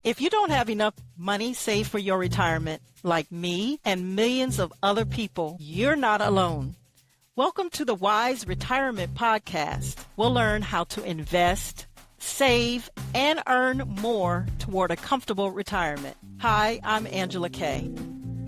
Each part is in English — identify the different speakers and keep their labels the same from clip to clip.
Speaker 1: If you don't have enough money saved for your retirement, like me and millions of other people, you're not alone. Welcome to the Wise Retirement Podcast. We'll learn how to invest, save, and earn more toward a comfortable retirement. Hi, I'm Angela Kay.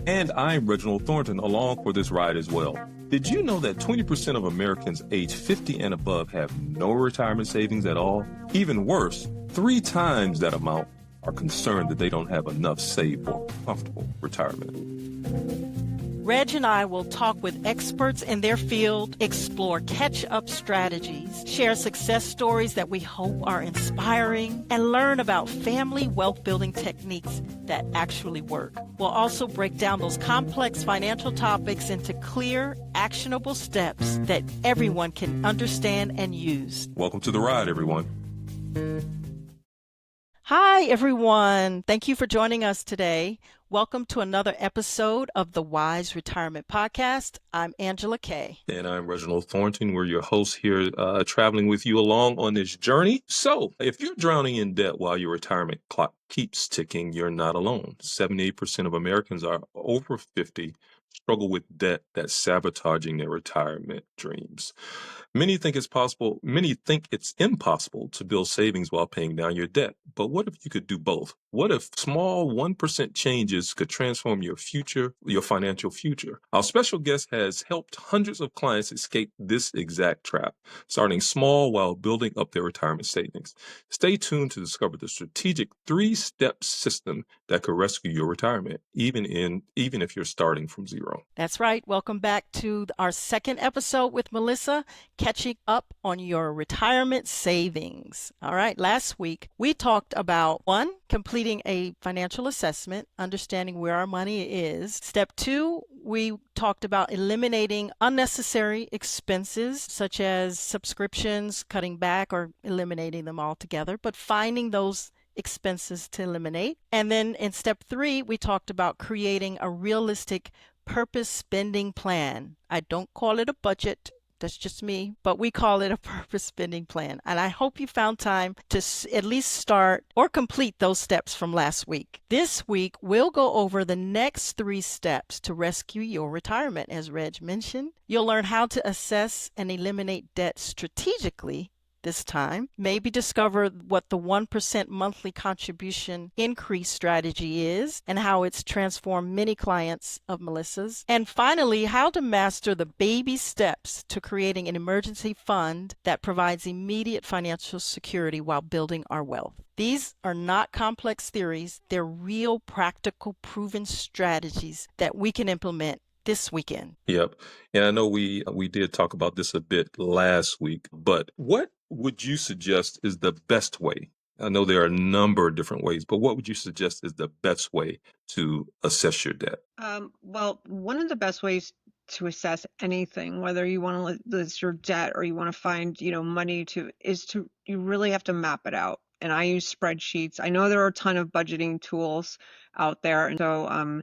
Speaker 2: And I'm Reginald Thornton, along for this ride as well. Did you know that 20% of Americans age 50 and above have no retirement savings at all? Even worse, 3 times that amount are concerned that they don't have enough saved for a comfortable retirement.
Speaker 1: Reg and I will talk with experts in their field, explore catch-up strategies, share success stories that we hope are inspiring, and learn about family wealth-building techniques that actually work. We'll also break down those complex financial topics into clear, actionable steps that everyone can understand and use.
Speaker 2: Welcome to the ride, everyone.
Speaker 1: Hi, everyone. Thank you for joining us today. Welcome to another episode of the Wise Retirement Podcast. I'm Angela Kay.
Speaker 2: And I'm Reginald Thornton. We're your hosts here, traveling with you along on this journey. So if you're drowning in debt while your retirement clock keeps ticking, you're not alone. 78% of Americans are over 50 struggle with debt that's sabotaging their retirement dreams. Many think it's impossible to build savings while paying down your debt. But what if you could do both? What if small 1% changes could transform your financial future? Our special guest has helped hundreds of clients escape this exact trap, starting small while building up their retirement savings. Stay tuned to discover the strategic 3-step system that could rescue your retirement, even if you're starting from zero.
Speaker 1: That's right. Welcome back to our second episode with Melissa, catching up on your retirement savings. All right. Last week, we talked about 1, completing a financial assessment, understanding where our money is. Step 2, we talked about eliminating unnecessary expenses, such as subscriptions, cutting back or eliminating them altogether, but finding those expenses to eliminate. And then in step 3, we talked about creating a realistic purpose spending plan. I don't call it a budget. That's just me, but we call it a purpose spending plan. And I hope you found time to at least start or complete those steps from last week. This week, we'll go over the next 3 steps to rescue your retirement. As Reg mentioned, you'll learn how to assess and eliminate debt strategically this time, maybe discover what the 1% monthly contribution increase strategy is and how it's transformed many clients of Melissa's. And finally, how to master the baby steps to creating an emergency fund that provides immediate financial security while building our wealth. These are not complex theories. They're real, practical, proven strategies that we can implement this weekend.
Speaker 2: Yep. And I know we did talk about this a bit last week, but what would you suggest is the best way? I know there are a number of different ways, but what would you suggest is the best way to assess your debt?
Speaker 3: Well, one of the best ways to assess anything, whether you want to list your debt or you want to find, money you really have to map it out. And I use spreadsheets. I know there are a ton of budgeting tools out there. And so,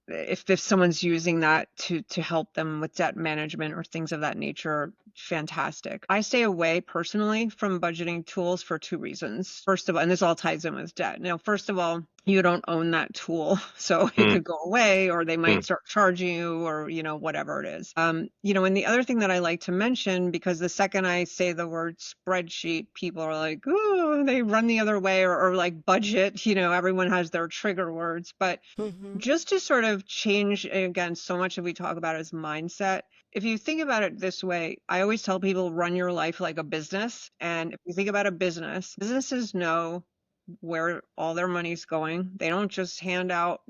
Speaker 3: if someone's using that to help them with debt management or things of that nature, fantastic. I stay away personally from budgeting tools for 2 reasons. First of all, and this all ties in with debt. Now, first of all, you don't own that tool, so it could go away, or they might start charging you, or whatever it is. And the other thing that I like to mention, because the second I say the word spreadsheet, people are like, oh, they run the other way, or like budget. Everyone has their trigger words, but just to sort of change, again, so much of we talk about is mindset. If you think about it this way, I always tell people run your life like a business. And if you think about a business, businesses know where all their money's going. They don't just hand out,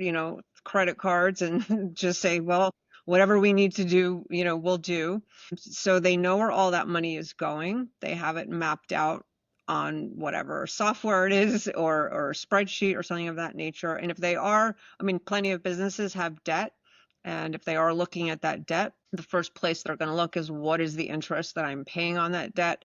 Speaker 3: credit cards and just say, well, whatever we need to do, we'll do. So they know where all that money is going. They have it mapped out on whatever software it is or a spreadsheet or something of that nature. And if they are, plenty of businesses have debt. And if they are looking at that debt, the first place they're going to look is, what is the interest that I'm paying on that debt?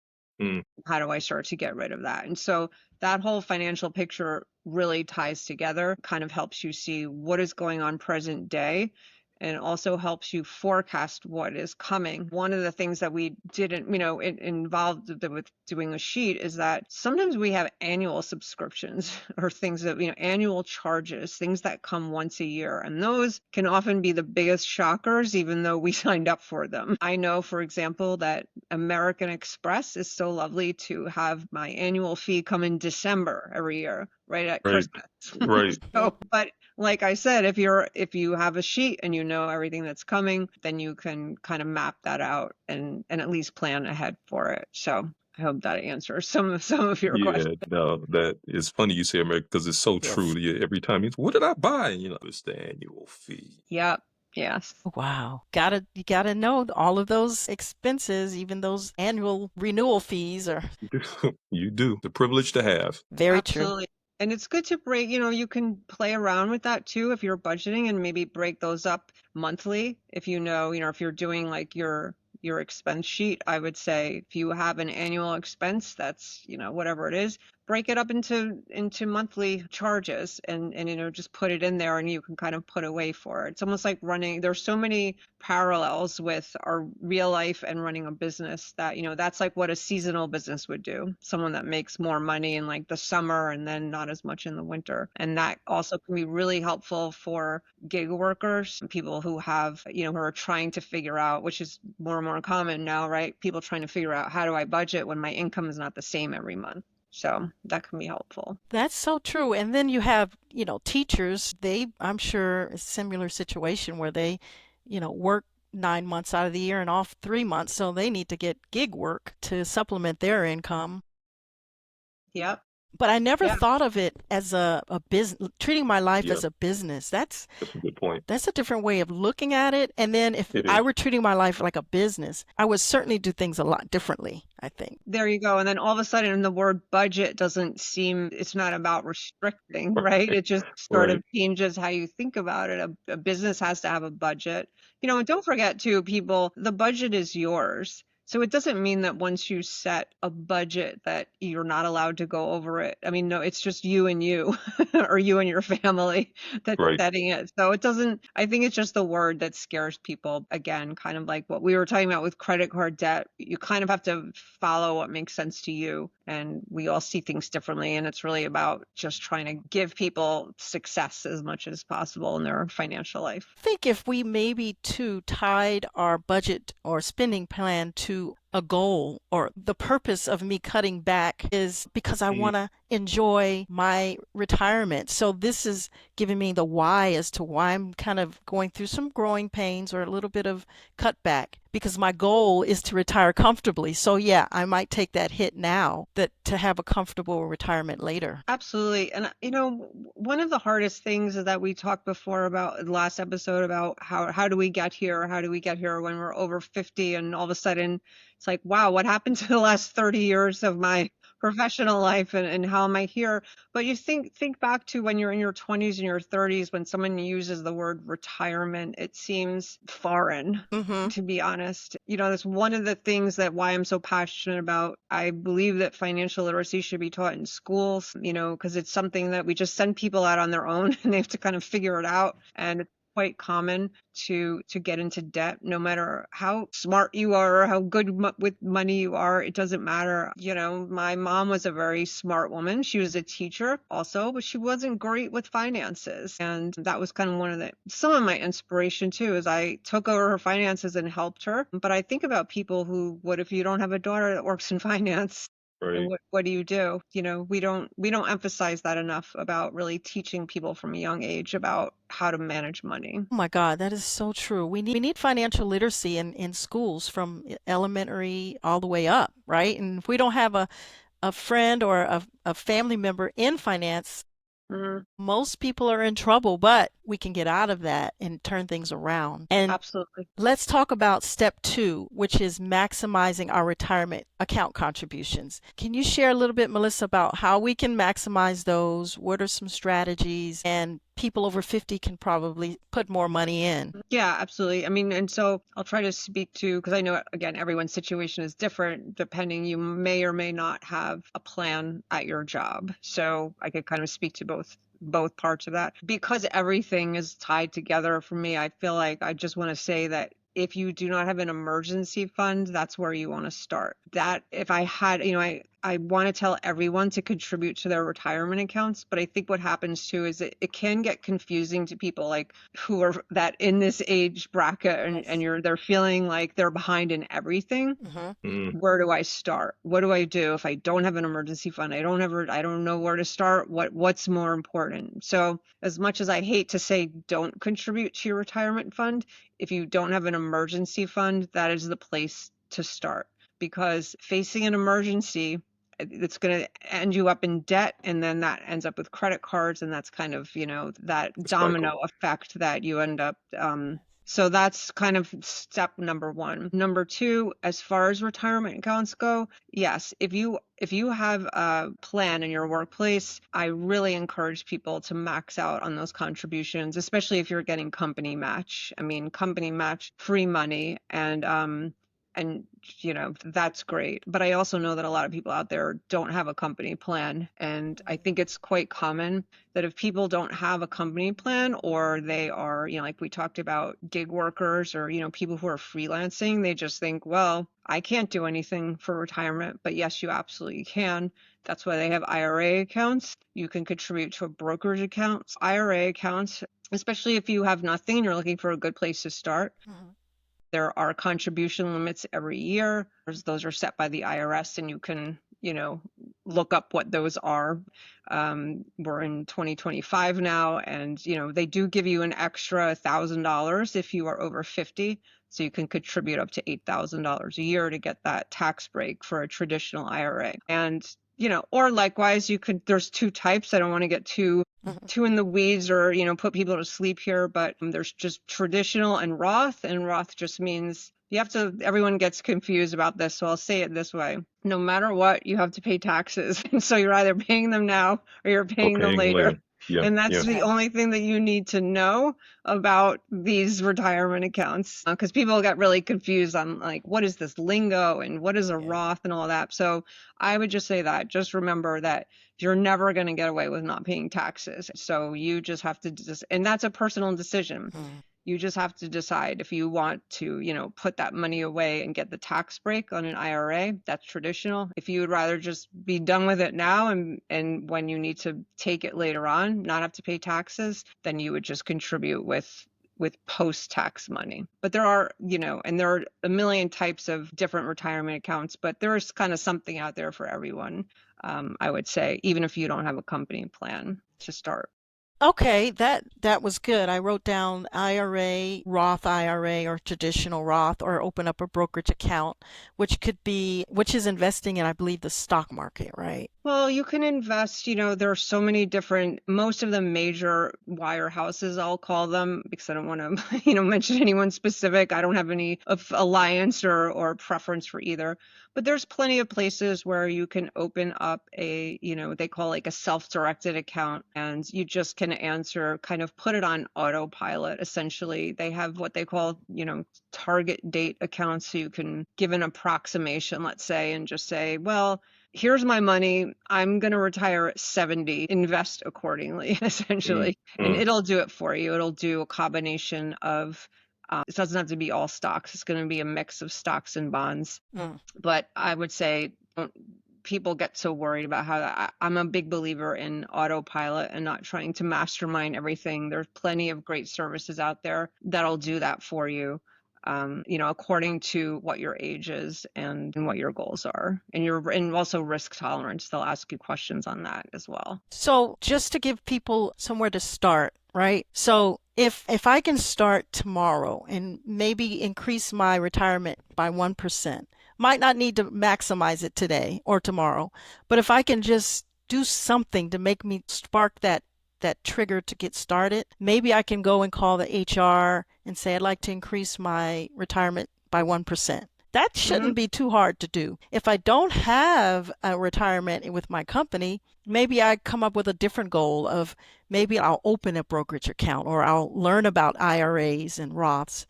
Speaker 3: How do I start to get rid of that? And so that whole financial picture really ties together, kind of helps you see what is going on present day and it also helps you forecast what is coming. One of the things that we didn't, involved with doing a sheet is that sometimes we have annual subscriptions or things that, annual charges, things that come once a year. And those can often be the biggest shockers, even though we signed up for them. I know, for example, that American Express is so lovely to have my annual fee come in December every year, right at
Speaker 2: Right.
Speaker 3: Christmas.
Speaker 2: Right.
Speaker 3: So, but like I said, if you have a sheet and you know everything that's coming, then you can kind of map that out and at least plan ahead for it. So I hope that answers some of your
Speaker 2: Yeah,
Speaker 3: questions.
Speaker 2: no, that is funny you say America because it's so true.
Speaker 1: Yes.
Speaker 2: Yeah, every time it's, what did I buy? It's the annual fee.
Speaker 3: Yep. Yes.
Speaker 1: Wow. You gotta know all of those expenses, even those annual renewal fees are
Speaker 2: You do. The privilege to have.
Speaker 1: very true.
Speaker 3: Absolutely. And it's good to break, you can play around with that too if you're budgeting and maybe break those up monthly. If if you're doing like your expense sheet, I would say if you have an annual expense, that's, whatever it is, break it up into monthly charges and just put it in there and you can kind of put away for it. It's almost like there's so many parallels with our real life and running a business that, that's like what a seasonal business would do. Someone that makes more money in like the summer and then not as much in the winter. And that also can be really helpful for gig workers, people who have, who are trying to figure out, which is more and more common now, right? People trying to figure out, how do I budget when my income is not the same every month? So that can be helpful.
Speaker 1: That's so true. And then you have, teachers, I'm sure a similar situation where they, work 9 months out of the year and off 3 months. So they need to get gig work to supplement their income.
Speaker 3: Yep.
Speaker 1: But I never
Speaker 3: Yeah.
Speaker 1: thought of it as a business, treating my life
Speaker 2: Yeah,
Speaker 1: as a business.
Speaker 2: that's a good point.
Speaker 1: That's a different way of looking at it. And then if
Speaker 2: It
Speaker 1: I
Speaker 2: is.
Speaker 1: were treating my life like a business, I would certainly do things a lot differently, I think.
Speaker 3: There you go. And then all of a sudden the word budget it's not about restricting, right? It just sort
Speaker 2: Right.
Speaker 3: of changes how you think about it. A business has to have a budget. And don't forget too, people, the budget is yours. So it doesn't mean that once you set a budget that you're not allowed to go over it. I mean, no, it's just you and you or you and your family that's
Speaker 2: Right.
Speaker 3: setting it. So I think it's just the word that scares people. Again, kind of like what we were talking about with credit card debt. You kind of have to follow what makes sense to you. And we all see things differently. And it's really about just trying to give people success as much as possible in their financial life.
Speaker 1: I think if we maybe too tied our budget or spending plan to a goal, or the purpose of me cutting back is because I want to enjoy my retirement. So this is giving me the why as to why I'm kind of going through some growing pains or a little bit of cutback, because my goal is to retire comfortably. So yeah, I might take that hit now to have a comfortable retirement later.
Speaker 3: Absolutely. And one of the hardest things is that we talked before about the last episode about how do we get here? How do we get here when we're over 50 and all of a sudden it's like, wow, what happened to the last 30 years of my professional life and how am I here? But you think back to when you're in your 20s and your 30s, when someone uses the word retirement, it seems foreign,
Speaker 1: Mm-hmm.
Speaker 3: to be honest. That's one of the things that why I'm so passionate about. I believe that financial literacy should be taught in schools, because it's something that we just send people out on their own and they have to kind of figure it out. And it's quite common to get into debt, no matter how smart you are or how good with money you are. It doesn't matter. My mom was a very smart woman. She was a teacher also, but she wasn't great with finances. And that was kind of some of my inspiration too, is I took over her finances and helped her. But I think about people who, what if you don't have a daughter that works in finance? And
Speaker 2: Right.
Speaker 3: what do you do? We don't emphasize that enough about really teaching people from a young age about how to manage money.
Speaker 1: Oh my God, that is so true. We need financial literacy in schools from elementary all the way up, right? And if we don't have a friend or a family member in finance,
Speaker 3: Mm,
Speaker 1: most people are in trouble, but we can get out of that and turn things around. And
Speaker 3: absolutely.
Speaker 1: let's talk about step 2, which is maximizing our retirement account contributions. Can you share a little bit, Melissa, about how we can maximize those? What are some strategies? And people over 50 can probably put more money in.
Speaker 3: Yeah, absolutely. I mean, and so I'll try to speak to, because I know, again, everyone's situation is different depending, you may or may not have a plan at your job. So I could kind of speak to both parts of that. Because everything is tied together for me, I feel like I just want to say that if you do not have an emergency fund, that's where you want to start. That if I had, I want to tell everyone to contribute to their retirement accounts, but I think what happens too is it can get confusing to people like who are that in this age bracket and they're feeling like they're behind in everything. Where do I start? What do I do if I don't have an emergency fund? I don't know where to start. What's more important? So as much as I hate to say don't contribute to your retirement fund, if you don't have an emergency fund, that is the place to start, because facing an emergency, it's going to end you up in debt, and then that ends up with credit cards, and that's kind of, that domino effect that you end up so that's kind of step number one. Number two, as far as retirement accounts go, yes, if you have a plan in your workplace, I really encourage people to max out on those contributions, especially if you're getting company match. I mean, company match, free money, and that's great. But I also know that a lot of people out there don't have a company plan, and I think it's quite common that if people don't have a company plan, or they are, like we talked about, gig workers, or people who are freelancing, they just think, well, I can't do anything for retirement. But yes, you absolutely can. That's why they have IRA accounts. You can contribute to a brokerage account. IRA accounts, especially if you have nothing and you're looking for a good place to start. There are contribution limits every year. Those are set by the IRS, and you can, look up what those are. We're in 2025 now, and, they do give you an extra $1,000 if you are over 50. So you can contribute up to $8,000 a year to get that tax break for a traditional IRA. And, or likewise, there's two types. I don't want to get too in the weeds or, put people to sleep here, but there's just traditional and Roth just means everyone gets confused about this. So I'll say it this way. No matter what, you have to pay taxes. And so you're either paying them now or you're paying them later.
Speaker 2: Yeah,
Speaker 3: and that's the only thing that you need to know about these retirement accounts, because people got really confused on like, what is this lingo and what is a Roth and all that. So I would just say that, just remember that you're never going to get away with not paying taxes. So you just have to and that's a personal decision. You just have to decide if you want to, put that money away and get the tax break on an IRA. That's traditional. If you would rather just be done with it now and when you need to take it later on, not have to pay taxes, then you would just contribute with post-tax money. But there are, and there are a million types of different retirement accounts, but there's kind of something out there for everyone, I would say, even if you don't have a company plan to start.
Speaker 1: Okay, that was good. I wrote down IRA, Roth IRA, or traditional Roth, or open up a brokerage account, which is investing in, I believe, the stock market, right?
Speaker 3: Well, you can invest, there are so many different, most of the major wirehouses, I'll call them, because I don't want to, mention anyone specific. I don't have any alliance or preference for either. But there's plenty of places where you can open up a, they call like a self-directed account, and you just can put it on autopilot. Essentially, they have what they call, target date accounts. So you can give an approximation, let's say, and just say, well, here's my money. I'm going to retire at 70. Invest accordingly, essentially. And it'll do it for you. It'll do a combination of, it doesn't have to be all stocks. It's going to be a mix of stocks and bonds. But I would say people get so worried about how I'm a big believer in autopilot and not trying to mastermind everything. There's plenty of great services out there that'll do that for you. According to what your age is and what your goals are, and also risk tolerance. They'll ask you questions on that as well.
Speaker 1: So just to give people somewhere to start, right? So if I can start tomorrow and maybe increase my retirement by 1%, might not need to maximize it today or tomorrow, but if I can just do something to make me spark that trigger to get started, maybe I can go and call the HR and say, I'd like to increase my retirement by 1%. That shouldn't be too hard to do. If I don't have a retirement with my company, maybe I come up with a different goal of maybe I'll open a brokerage account or I'll learn about IRAs and Roths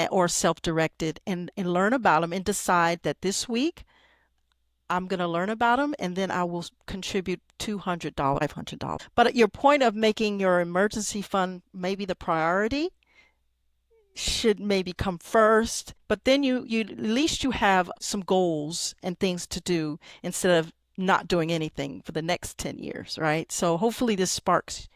Speaker 1: or self-directed and learn about them and decide that this week I'm going to learn about them and then I will contribute $200, $500. But at your point of making your emergency fund maybe the priority, should maybe come first, but then you at least you have some goals and things to do instead of not doing anything for the next 10 years, right? So hopefully this sparks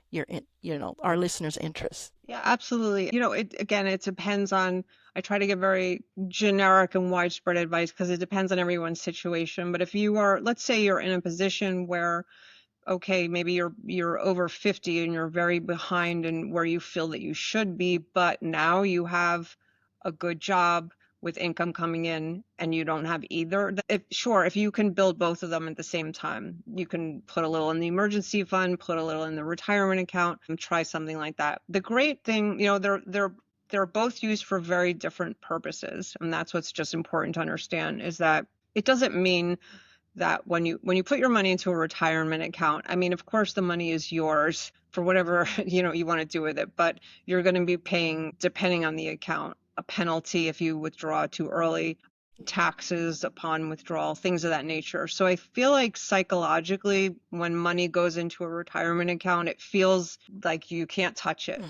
Speaker 1: our listeners' interest.
Speaker 3: Yeah, absolutely. It depends on, I try to give very generic and widespread advice because it depends on everyone's situation. But if you are, let's say you're in a position where, okay, maybe you're over 50 and you're very behind in where you feel that you should be, but now you have a good job with income coming in and you don't have either. If you can build both of them at the same time, you can put a little in the emergency fund, put a little in the retirement account, and try something like that. The great thing, they're both used for very different purposes, and that's what's just important to understand, is that it doesn't mean that when you put your money into a retirement account, I mean, of course the money is yours for whatever you want to do with it, but you're going to be paying, depending on the account, a penalty if you withdraw too early, taxes upon withdrawal, things of that nature. So I feel like psychologically, when money goes into a retirement account, it feels like you can't touch it.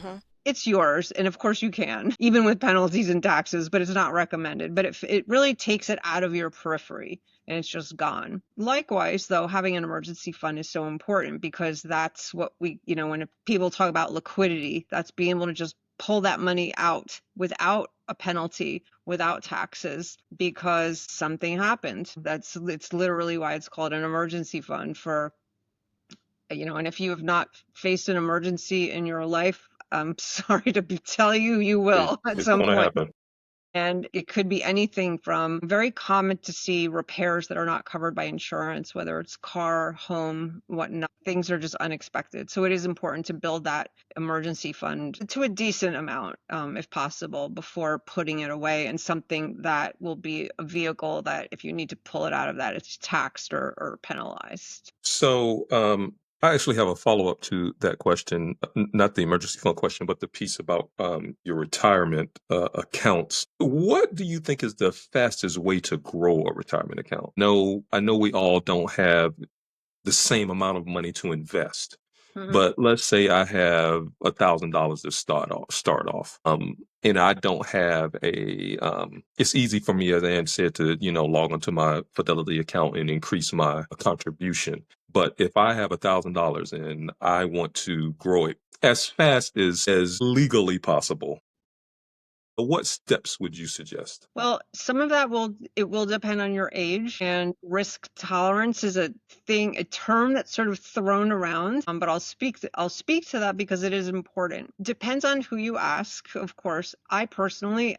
Speaker 3: It's yours, and of course you can, even with penalties and taxes, but it's not recommended. But it really takes it out of your periphery and it's just gone. Likewise, though, having an emergency fund is so important because that's what when people talk about liquidity, that's being able to just pull that money out without a penalty, without taxes, because something happened. It's literally why it's called an emergency fund and if you have not faced an emergency in your life, I'm sorry to tell you, you will at some point.
Speaker 2: Happen.
Speaker 3: And it could be anything from, very common to see repairs that are not covered by insurance, whether it's car, home, whatnot. Things are just unexpected. So it is important to build that emergency fund to a decent amount, if possible, before putting it away in something that will be a vehicle that if you need to pull it out of that, it's taxed or penalized.
Speaker 2: So, I actually have a follow-up to that question, not the emergency fund question, but the piece about your retirement accounts. What do you think is the fastest way to grow a retirement account? No, I know we all don't have the same amount of money to invest. But let's say I have $1,000 to start off. And I don't have it's easy for me, as Ann said, to, log onto my Fidelity account and increase my contribution. But if I have $1,000 and I want to grow it as fast as legally possible, what steps would you suggest?
Speaker 3: Well, some of that will depend on your age, and risk tolerance is a term that's sort of thrown around. But I'll speak to that because it is important. Depends on who you ask, of course. I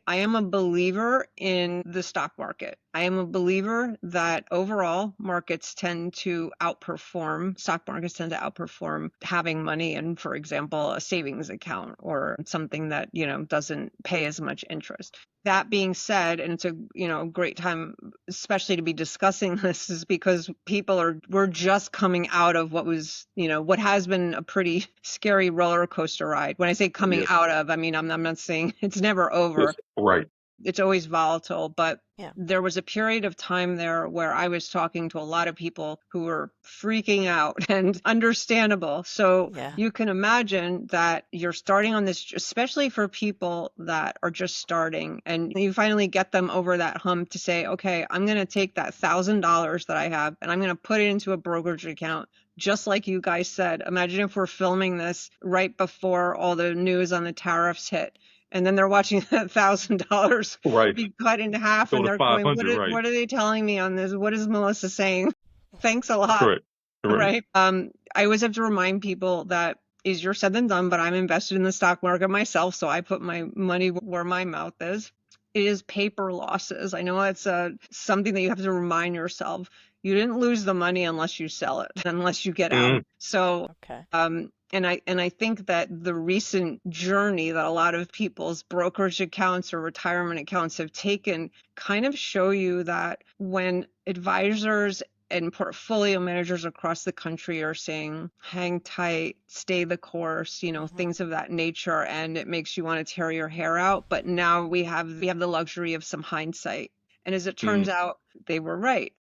Speaker 3: am a believer in the stock market. I am a believer that overall stock markets tend to outperform having money in, for example, a savings account or something that, doesn't pay as much interest. That being said, and it's a great time, especially to be discussing this, is because we're just coming out of what was, what has been a pretty scary roller coaster ride. When I say coming out of, I mean, I'm not saying it's never over.
Speaker 2: Right.
Speaker 3: It's always volatile, but there was a period of time there where I was talking to a lot of people who were freaking out, and understandable. So you can imagine that you're starting on this, especially for people that are just starting, and you finally get them over that hump to say, okay, I'm going to take that $1,000 that I have and I'm going to put it into a brokerage account. Just like you guys said, imagine if we're filming this right before all the news on the tariffs hit. And then they're watching that $1,000 be cut in half, and they're going, what are they telling me on this? What is Melissa saying? Thanks a lot.
Speaker 2: Correct.
Speaker 3: Right. I always have to remind people that easier said than done, but I'm invested in the stock market myself, so I put my money where my mouth is. It is paper losses. I know it's something that you have to remind yourself. You didn't lose the money unless you sell it, unless you get out. So And I think that the recent journey that a lot of people's brokerage accounts or retirement accounts have taken kind of show you that when advisors and portfolio managers across the country are saying, hang tight, stay the course, things of that nature, and it makes you want to tear your hair out. But now we have the luxury of some hindsight. And as it turns
Speaker 2: Mm,
Speaker 3: out, they were right.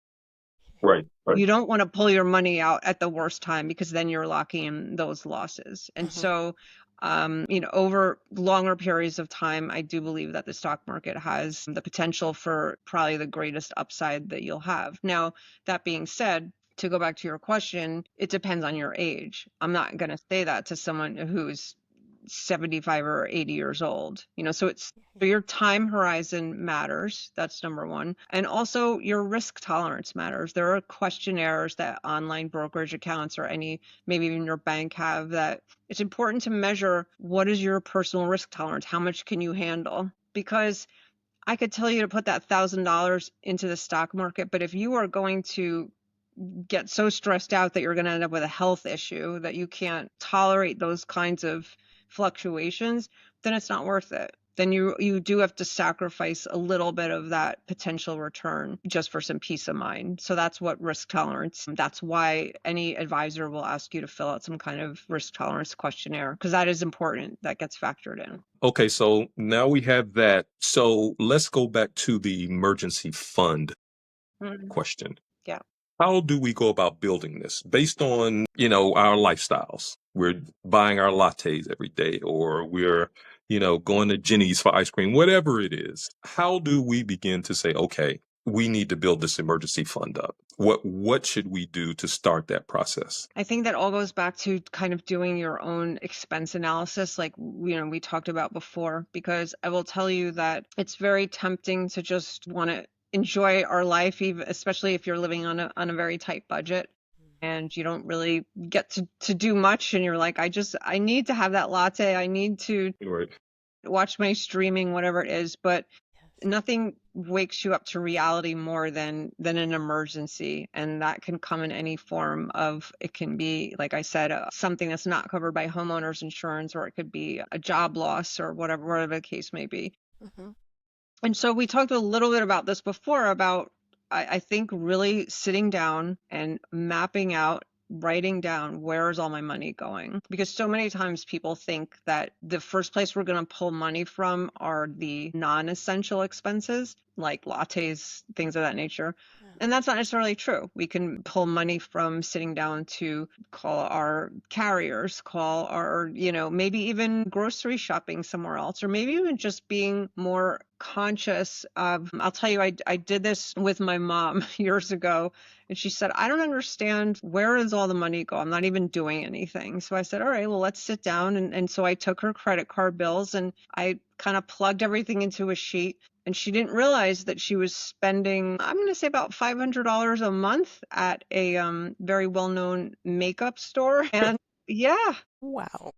Speaker 2: right, right.
Speaker 3: You don't want to pull your money out at the worst time because then you're locking in those losses. And so, over longer periods of time, I do believe that the stock market has the potential for probably the greatest upside that you'll have. Now, that being said, to go back to your question, it depends on your age. I'm not going to say that to someone who's 75 or 80 years old. So your time horizon matters. That's number one. And also your risk tolerance matters. There are questionnaires that online brokerage accounts or maybe even your bank have, that it's important to measure what is your personal risk tolerance? How much can you handle? Because I could tell you to put that $1,000 into the stock market, but if you are going to get so stressed out that you're going to end up with a health issue that you can't tolerate those kinds of fluctuations, then it's not worth it. Then you do have to sacrifice a little bit of that potential return just for some peace of mind. So that's what risk tolerance. That's why any advisor will ask you to fill out some kind of risk tolerance questionnaire, because that is important. That gets factored in.
Speaker 2: Okay, so now we have that. So let's go back to the emergency fund question.
Speaker 3: Yeah.
Speaker 2: How do we go about building this based on, our lifestyles? We're buying our lattes every day, or we're, going to Jenny's for ice cream, whatever it is. How do we begin to say, okay, we need to build this emergency fund up? What should we do to start that process?
Speaker 3: I think that all goes back to kind of doing your own expense analysis, like we talked about before, because I will tell you that it's very tempting to just want to enjoy our life, even especially if you're living on a very tight budget and you don't really get to do much, and you're like, I need to have that latte, I need to
Speaker 2: Right.
Speaker 3: watch my streaming, whatever it is, but nothing wakes you up to reality more than an emergency, and that can come in any form of, it can be, like I said, something that's not covered by homeowners insurance, or it could be a job loss, or whatever the case may be. And so we talked a little bit about this before, about I think really sitting down and mapping out, writing down, where is all my money going? Because so many times people think that the first place we're going to pull money from are the non-essential expenses, like lattes, things of that nature. And that's not necessarily true. We can pull money from sitting down to call our carriers, call our, maybe even grocery shopping somewhere else, or maybe even just being more conscious of, I'll tell you, I did this with my mom years ago, and she said, I don't understand, where does all the money go? I'm not even doing anything. So I said, all right, well, let's sit down. And so I took her credit card bills and I kind of plugged everything into a sheet. And she didn't realize that she was spending, I'm going to say, about $500 a month at a very well-known makeup store. And yeah,
Speaker 1: Wow.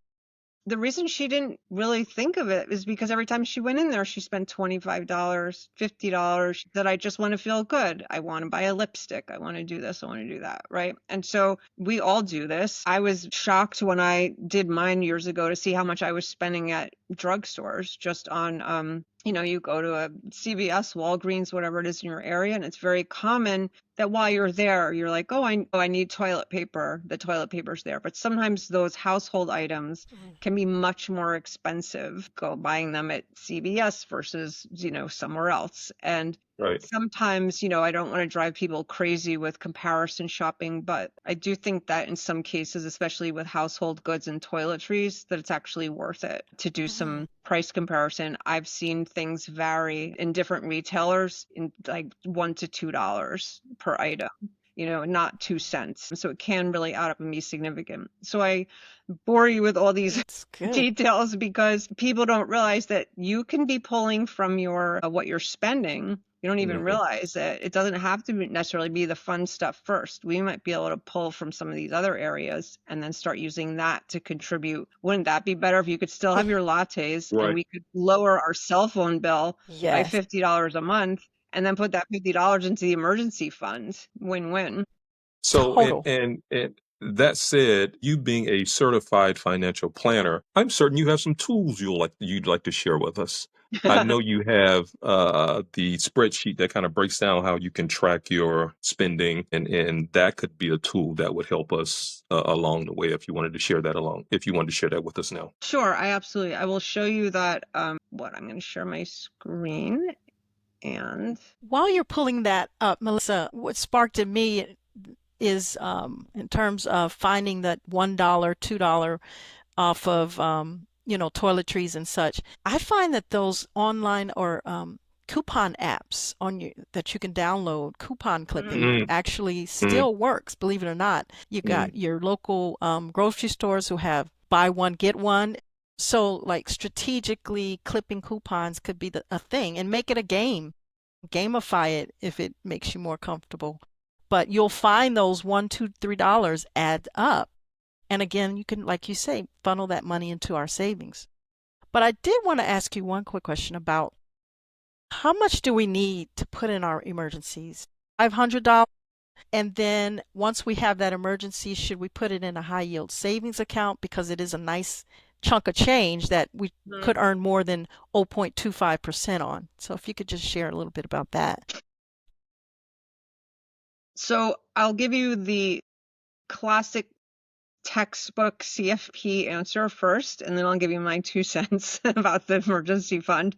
Speaker 3: the reason she didn't really think of it is because every time she went in there, she spent $25, $50. She said, I just want to feel good. I want to buy a lipstick. I want to do this. I want to do that. Right. And so we all do this. I was shocked when I did mine years ago to see how much I was spending at drugstores just on, you go to a CVS, Walgreens, whatever it is in your area, and it's very common that while you're there, you're like, oh, I need toilet paper. The toilet paper's there. But sometimes those household items can be much more expensive, go buying them at CVS versus, somewhere else. And
Speaker 2: Right.
Speaker 3: sometimes, I don't want to drive people crazy with comparison shopping, but I do think that in some cases, especially with household goods and toiletries, that it's actually worth it to do some price comparison. I've seen things vary in different retailers in like $1 to $2 per item, not 2 cents. So it can really add up and be significant. So I bore you with all these
Speaker 1: That's good.
Speaker 3: details because people don't realize that you can be pulling from your what you're spending. You don't even realize that it doesn't have to necessarily be the fun stuff first. We might be able to pull from some of these other areas and then start using that to contribute. Wouldn't that be better if you could still have your lattes and
Speaker 2: Right.
Speaker 3: we could lower our cell phone bill by
Speaker 1: Yes.
Speaker 3: $50 a month and then put that $50 into the emergency fund? Win-win.
Speaker 2: So
Speaker 1: Total.
Speaker 2: and That said, you being a certified financial planner, I'm certain you have some tools you'd like to share with us. I know you have the spreadsheet that kind of breaks down how you can track your spending, and that could be a tool that would help us along the way if you wanted to share that with us now.
Speaker 3: Sure, I will show you that. What I'm going to share my screen and
Speaker 1: While you're pulling that up, Melissa, what sparked in me is in terms of finding that $1, $2 off of toiletries and such. I find that those online or coupon apps on you that you can download, coupon clipping,
Speaker 2: Mm,
Speaker 1: actually
Speaker 2: mm,
Speaker 1: still works. Believe it or not, you
Speaker 2: mm,
Speaker 1: got your local grocery stores who have buy one get one. So, like strategically clipping coupons could be a thing, and make it a game. Gamify it if it makes you more comfortable. But you'll find those $1, $2, $3 add up. And again, you can, like you say, funnel that money into our savings. But I did want to ask you one quick question about how much do we need to put in our emergencies? $500. And then once we have that emergency, should we put it in a high yield savings account because it is a nice chunk of change that we could earn more than 0.25% on? So if you could just share a little bit about that.
Speaker 3: so I'll give you the classic textbook CFP answer first, and then I'll give you my 2 cents about the emergency fund.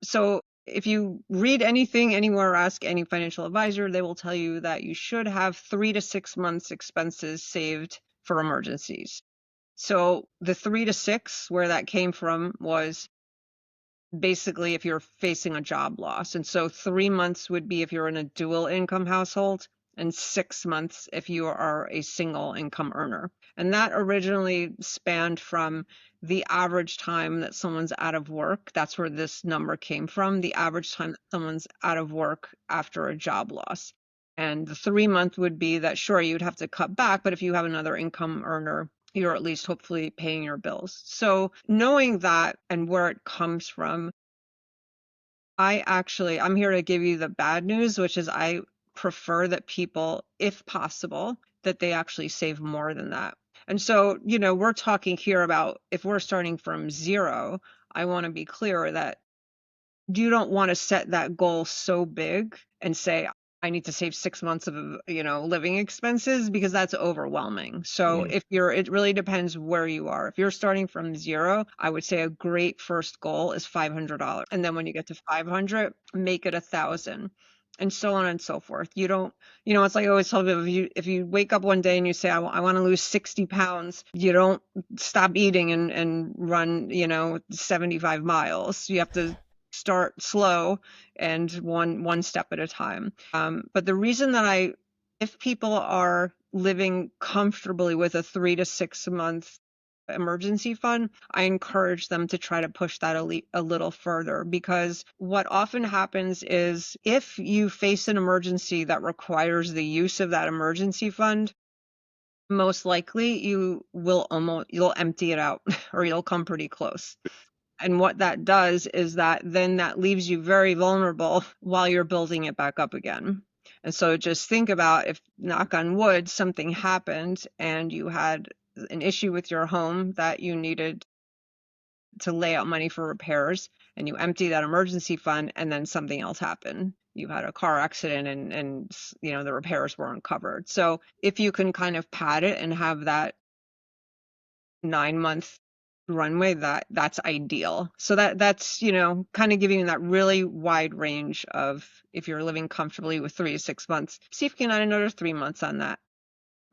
Speaker 3: So if you read anything anywhere or ask any financial advisor, they will tell you that you should have 3 to 6 months expenses saved for emergencies. So the 3 to 6, where that came from, was basically if you're facing a job loss. And so 3 months would be if you're in a dual income household, and 6 months if you are a single income earner. And that originally spanned from the average time that someone's out of work. That's where this number came from, the average time that someone's out of work after a job loss. And the 3 month would be that, sure, you'd have to cut back, but if you have another income earner, you're at least hopefully paying your bills. So knowing that and where it comes from, I'm here to give you the bad news, which is I prefer that people, if possible, that they actually save more than that. And so, we're talking here about if we're starting from zero, I want to be clear that you don't want to set that goal so big and say, I need to save 6 months of, living expenses, because that's overwhelming. So
Speaker 2: mm,
Speaker 3: it really depends where you are. If you're starting from zero, I would say a great first goal is $500. And then when you get to 500, make it 1,000, and so on and so forth. You don't, it's like I always tell people, if you wake up one day and you say, I want to lose 60 pounds, you don't stop eating and run, 75 miles. You have to start slow and one step at a time. But the reason that if people are living comfortably with a 3 to 6 month emergency fund, I encourage them to try to push that a little further, because what often happens is if you face an emergency that requires the use of that emergency fund, most likely you'll empty it out or you'll come pretty close. And what that does is that leaves you very vulnerable while you're building it back up again. And so just think about if, knock on wood, something happened and you had an issue with your home that you needed to lay out money for repairs, and you empty that emergency fund, and then something else happened. You had a car accident and the repairs weren't covered. So if you can kind of pad it and have that 9 month runway, that's ideal. So that's kind of giving you that really wide range of, if you're living comfortably with 3 to 6 months, see if you can add another 3 months on that.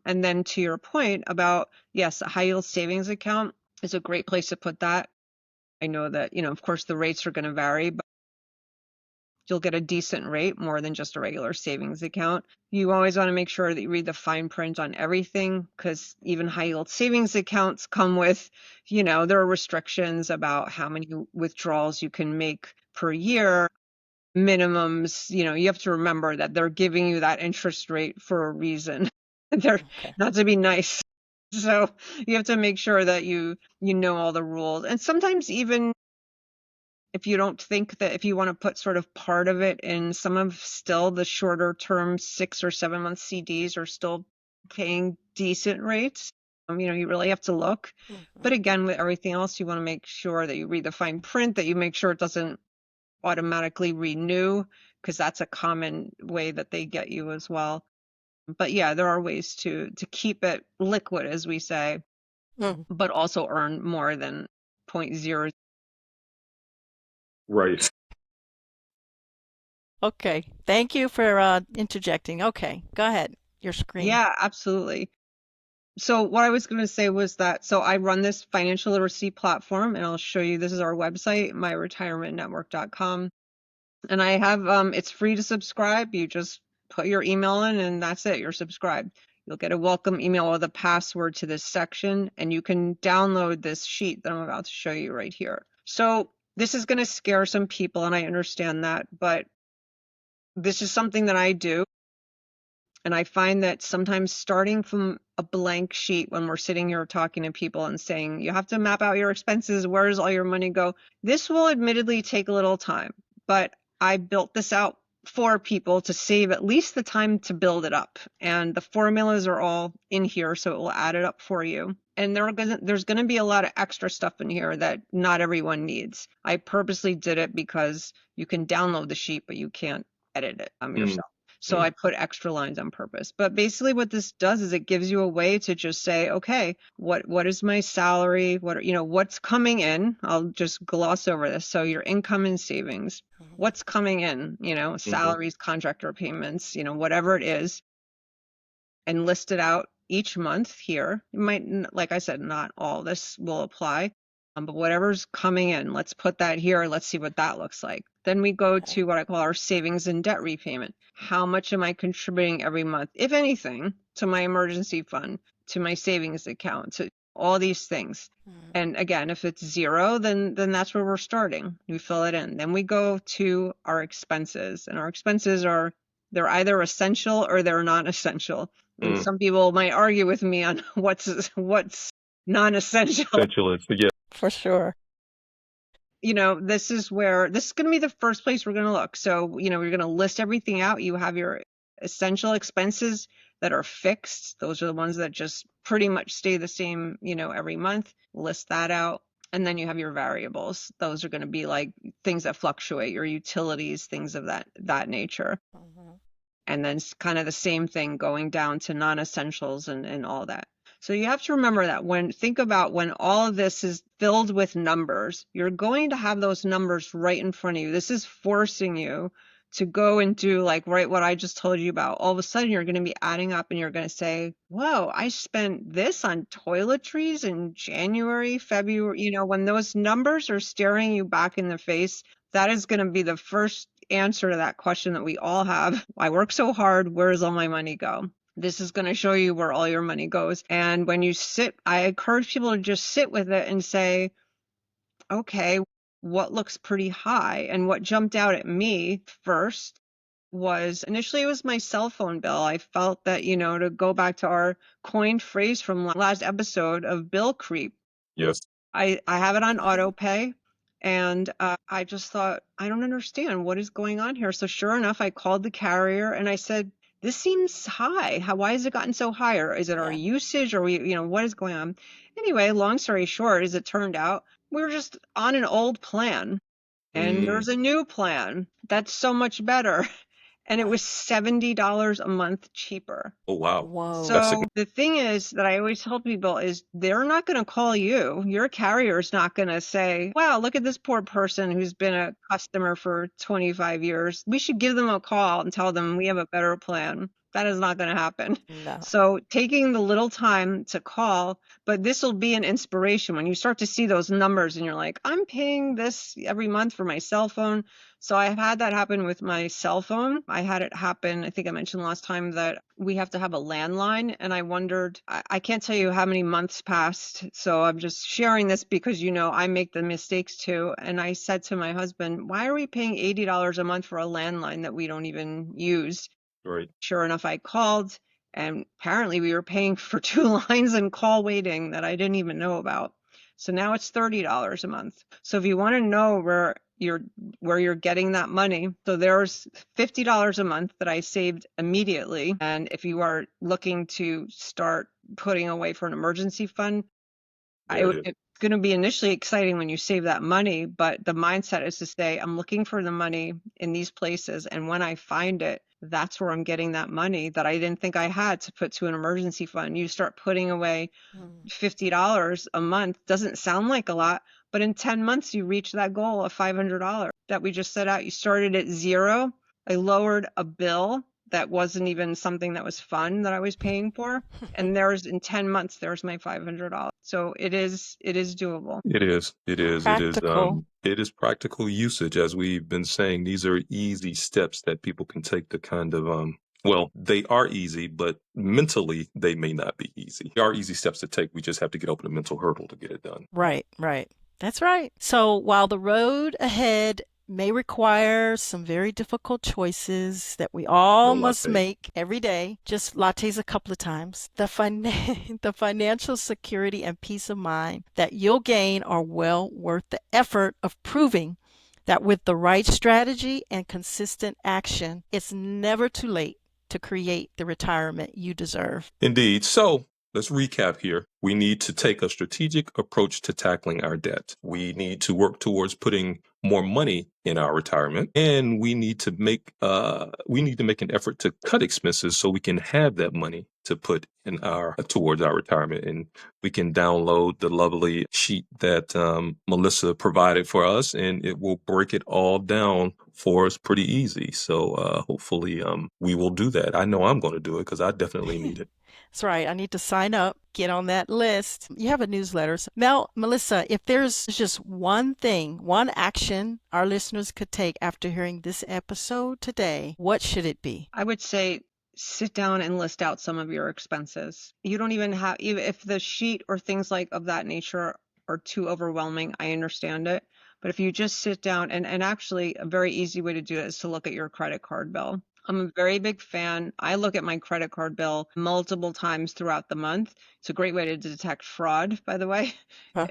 Speaker 3: And then to your point about, yes, a high yield savings account is a great place to put that. I know that, of course the rates are going to vary, but you'll get a decent rate, more than just a regular savings account. You always want to make sure that you read the fine print on everything, because even high yield savings accounts come with, there are restrictions about how many withdrawals you can make per year, minimums. You have to remember that they're giving you that interest rate for a reason. They're
Speaker 1: Okay.
Speaker 3: not to be nice. So you have to make sure that you know all the rules. And sometimes even if you don't think that, if you want to put sort of part of it in some of still the shorter term 6 or 7 month CDs, are still paying decent rates. You really have to look. But again, with everything else, you want to make sure that you read the fine print, that you make sure it doesn't automatically renew, because that's a common way that they get you as well. But yeah, there are ways to keep it liquid, as we say, but also earn more than 0.0.
Speaker 2: Right.
Speaker 1: Okay. Thank you for interjecting. Okay. Go ahead. Your screen.
Speaker 3: Yeah, absolutely. So what I was going to say was that, so I run this financial literacy platform, and I'll show you, this is our website, myretirementnetwork.com. And I have, it's free to subscribe. You just put your email in and that's it. You're subscribed. You'll get a welcome email with a password to this section, and you can download this sheet that I'm about to show you right here. So this is going to scare some people, and I understand that, but this is something that I do. And I find that sometimes starting from a blank sheet when we're sitting here talking to people and saying, you have to map out your expenses, where does all your money go? This will admittedly take a little time, but I built this out for people to save at least the time to build it up. And the formulas are all in here, so it will add it up for you. And there's going to be a lot of extra stuff in here that not everyone needs. I purposely did it because you can download the sheet, but you can't edit it yourself. So I put extra lines on purpose. But basically what this does is it gives you a way to just say, okay, what is my salary? What's coming in? I'll just gloss over this. So your income and savings, what's coming in, salaries, contractor payments, whatever it is, and list it out each month here. It might, like I said, not all this will apply. But whatever's coming in, let's put that here. Let's see what that looks like. Then we go to what I call our savings and debt repayment. How much am I contributing every month, if anything, to my emergency fund, to my savings account, to all these things? And again, if it's zero, then that's where we're starting. We fill it in. Then we go to our expenses, and our expenses they're either essential or they're not essential. And some people might argue with me on what's non-essential.
Speaker 2: Essential is, yeah.
Speaker 1: For sure.
Speaker 3: This is going to be the first place we're going to look. So, you're going to list everything out. You have your essential expenses that are fixed. Those are the ones that just pretty much stay the same, every month. List that out. And then you have your variables. Those are going to be like things that fluctuate, your utilities, things of that nature. And then kind of the same thing going down to non-essentials and all that. So you have to remember that think about when all of this is filled with numbers, you're going to have those numbers right in front of you. This is forcing you to go and do what I just told you about. All of a sudden you're going to be adding up and you're going to say, whoa, I spent this on toiletries in January, February. When those numbers are staring you back in the face, that is going to be the first answer to that question that we all have. I work so hard. Where does all my money go? This is going to show you where all your money goes. And when you I encourage people to just sit with it and say, okay, what looks pretty high? And what jumped out at me first was initially it was my cell phone bill. I felt that, to go back to our coined phrase from last episode of bill creep.
Speaker 2: Yes.
Speaker 3: I have it on auto pay. And I just thought, I don't understand what is going on here. So sure enough, I called the carrier and I said, this seems high. Why has it gotten so higher? Is it our usage or what is going on? Anyway, long story short, as it turned out, we were just on an old plan and there's a new plan that's so much better. And it was $70 a month cheaper.
Speaker 2: Oh, wow.
Speaker 1: Whoa.
Speaker 3: So the thing is that I always tell people is they're not going to call you. Your carrier is not going to say, wow, look at this poor person who's been a customer for 25 years. We should give them a call and tell them we have a better plan. That is not going to happen.
Speaker 1: No.
Speaker 3: So taking the little time to call, but this will be an inspiration when you start to see those numbers and you're like, I'm paying this every month for my cell phone. So I've had that happen with my cell phone. I had it happen, I think I mentioned last time that we have to have a landline. And I wondered, I can't tell you how many months passed. So I'm just sharing this because, I make the mistakes too. And I said to my husband, why are we paying $80 a month for a landline that we don't even use?
Speaker 2: Right.
Speaker 3: Sure enough, I called and apparently we were paying for 2 lines and call waiting that I didn't even know about. So now it's $30 a month. So if you want to know where where you're getting that money. So there's $50 a month that I saved immediately. And if you are looking to start putting away for an emergency fund,
Speaker 2: There it is.
Speaker 3: it's going to be initially exciting when you save that money, but the mindset is to say, I'm looking for the money in these places. And when I find it, that's where I'm getting that money that I didn't think I had to put to an emergency fund. You start putting away $50 a month. Doesn't sound like a lot, but in 10 months, you reach that goal of $500 that we just set out. You started at zero. I lowered a bill that wasn't even something that was fun that I was paying for. And in 10 months, there's my $500. So it is doable.
Speaker 2: It is. It is. It is.
Speaker 1: Practical.
Speaker 2: It is practical usage, as we've been saying. These are easy steps that people can take to kind of well, they are easy, but mentally they may not be easy. They are easy steps to take. We just have to get over the mental hurdle to get it done.
Speaker 1: Right, right. That's right. So while the road ahead may require some very difficult choices that we all
Speaker 2: No
Speaker 1: must
Speaker 2: latte.
Speaker 1: make every day, just lattes a couple of times, the financial security and peace of mind that you'll gain are well worth the effort of proving that with the right strategy and consistent action, it's never too late to create the retirement you deserve.
Speaker 2: Indeed. So let's recap here. We need to take a strategic approach to tackling our debt. We need to work towards putting more money in our retirement, and we need to make an effort to cut expenses so we can have that money to put in towards our retirement. And we can download the lovely sheet that Melissa provided for us, and it will break it all down for us pretty easy. So hopefully we will do that. I know I'm going to do it because I definitely need it.
Speaker 1: That's right. I need to sign up, get on that list. You have a newsletter. So Melissa, if there's just one thing, one action our listeners could take after hearing this episode today, what should it be?
Speaker 3: I would say sit down and list out some of your expenses. You don't even have, even if the sheet or things like of that nature are too overwhelming, I understand it. But if you just sit down and actually a very easy way to do it is to look at your credit card bill. I'm a very big fan. I look at my credit card bill multiple times throughout the month. It's a great way to detect fraud, by the way.
Speaker 1: Huh?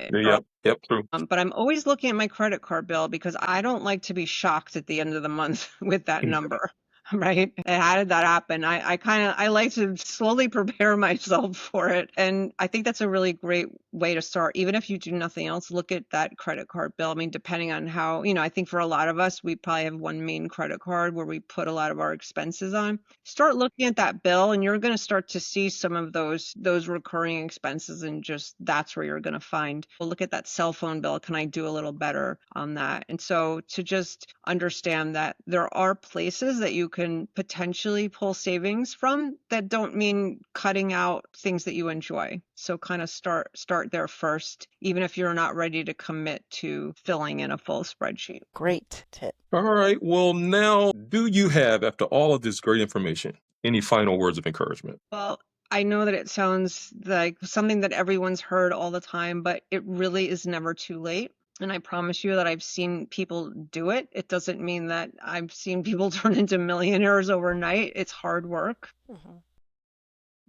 Speaker 2: Yep, true.
Speaker 3: But I'm always looking at my credit card bill because I don't like to be shocked at the end of the month with that number. Right? And how did that happen? I like to slowly prepare myself for it. And I think that's a really great way to start. Even if you do nothing else, look at that credit card bill. I mean, depending on how, I think for a lot of us, we probably have one main credit card where we put a lot of our expenses on. Start looking at that bill and you're going to start to see some of those recurring expenses, and just that's where you're going to find, well, look at that cell phone bill. Can I do a little better on that? And so to just understand that there are places that you can potentially pull savings from that don't mean cutting out things that you enjoy. So kind of start there first, even if you're not ready to commit to filling in a full spreadsheet.
Speaker 1: Great tip.
Speaker 2: All right. Well, now, do you have, after all of this great information, any final words of encouragement?
Speaker 3: Well, I know that it sounds like something that everyone's heard all the time, but it really is never too late. And I promise you that I've seen people do it. It doesn't mean that I've seen people turn into millionaires overnight. It's hard work.
Speaker 1: Mhm.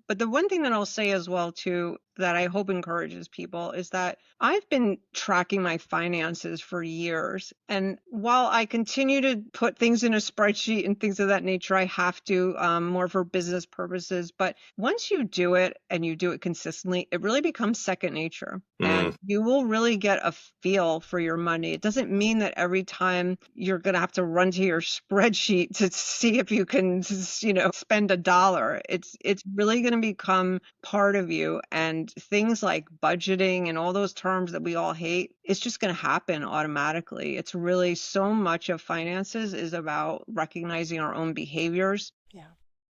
Speaker 3: But the one thing that I'll say as well, too, that I hope encourages people is that I've been tracking my finances for years. And while I continue to put things in a spreadsheet and things of that nature, I have to more for business purposes. But once you do it and you do it consistently, it really becomes second nature. And you will really get a feel for your money. It doesn't mean that every time you're going to have to run to your spreadsheet to see if you can, spend $1. It's really going to become part of you. And things like budgeting and all those terms that we all hate, it's just going to happen automatically. It's really so much of finances is about recognizing our own behaviors.
Speaker 1: Yeah.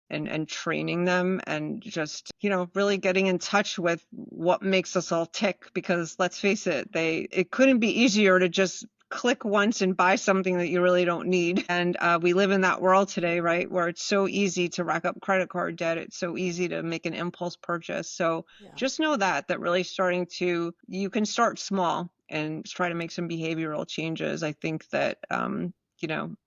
Speaker 3: And training them, and just, really getting in touch with what makes us all tick, because let's face it, it couldn't be easier to just click once and buy something that you really don't need. And we live in that world today, right, where it's so easy to rack up credit card debt. It's so easy to make an impulse purchase. So just know that really you can start small and try to make some behavioral changes. I think that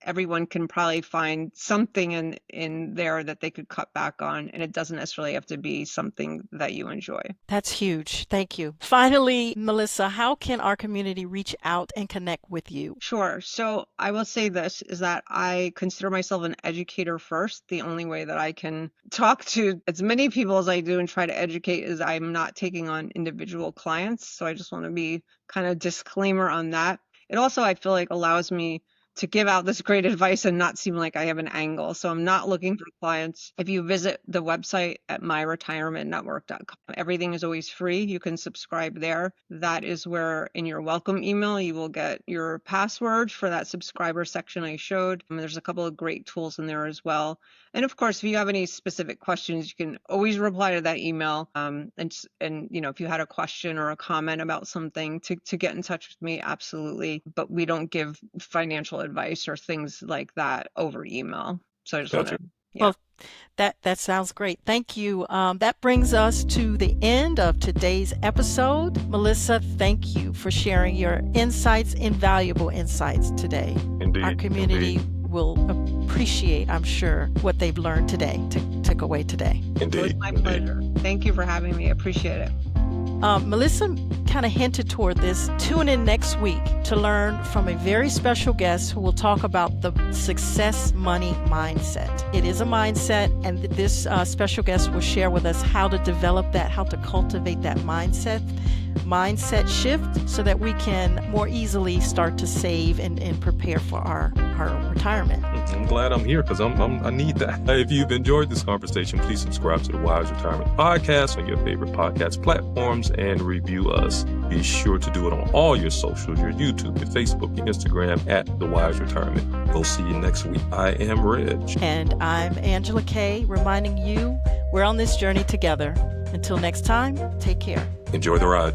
Speaker 3: everyone can probably find something in there that they could cut back on, and it doesn't necessarily have to be something that you enjoy.
Speaker 1: That's huge. Thank you. Finally, Melissa, how can our community reach out and connect with you?
Speaker 3: Sure. So I will say this is that I consider myself an educator first. The only way that I can talk to as many people as I do and try to educate is I'm not taking on individual clients. So I just want to be kind of disclaimer on that. It also, I feel like, allows me to give out this great advice and not seem like I have an angle. So I'm not looking for clients. If you visit the website at myretirementnetwork.com, everything is always free. You can subscribe there. That is where in your welcome email, you will get your password for that subscriber section I showed. And there's a couple of great tools in there as well. And of course, if you have any specific questions, you can always reply to that email. And if you had a question or a comment about something, to get in touch with me, absolutely. But we don't give financial advice or things like that over email. So I just want to.
Speaker 1: Well, that sounds great. Thank you. That brings us to the end of today's episode. Melissa, thank you for sharing your insights, invaluable insights today.
Speaker 2: Indeed.
Speaker 1: Our community will appreciate, I'm sure, what they've learned today, took away today.
Speaker 2: Indeed.
Speaker 3: It was my pleasure. Thank you for having me. I appreciate it.
Speaker 1: Melissa kind of hinted toward this. Tune in next week to learn from a very special guest who will talk about the success money mindset. It is a mindset, and this special guest will share with us how to develop that, how to cultivate that mindset shift so that we can more easily start to save and prepare for our retirement.
Speaker 2: I'm glad I'm here because I need that. If you've enjoyed this conversation, please subscribe to the Wise Retirement Podcast on your favorite podcast platforms and review us. Be sure to do it on all your socials, your YouTube, your Facebook, your Instagram at The Wise Retirement. We'll see you next week. I am Reg.
Speaker 1: And I'm Angela Kay, reminding you we're on this journey together. Until next time, take care.
Speaker 2: Enjoy the ride.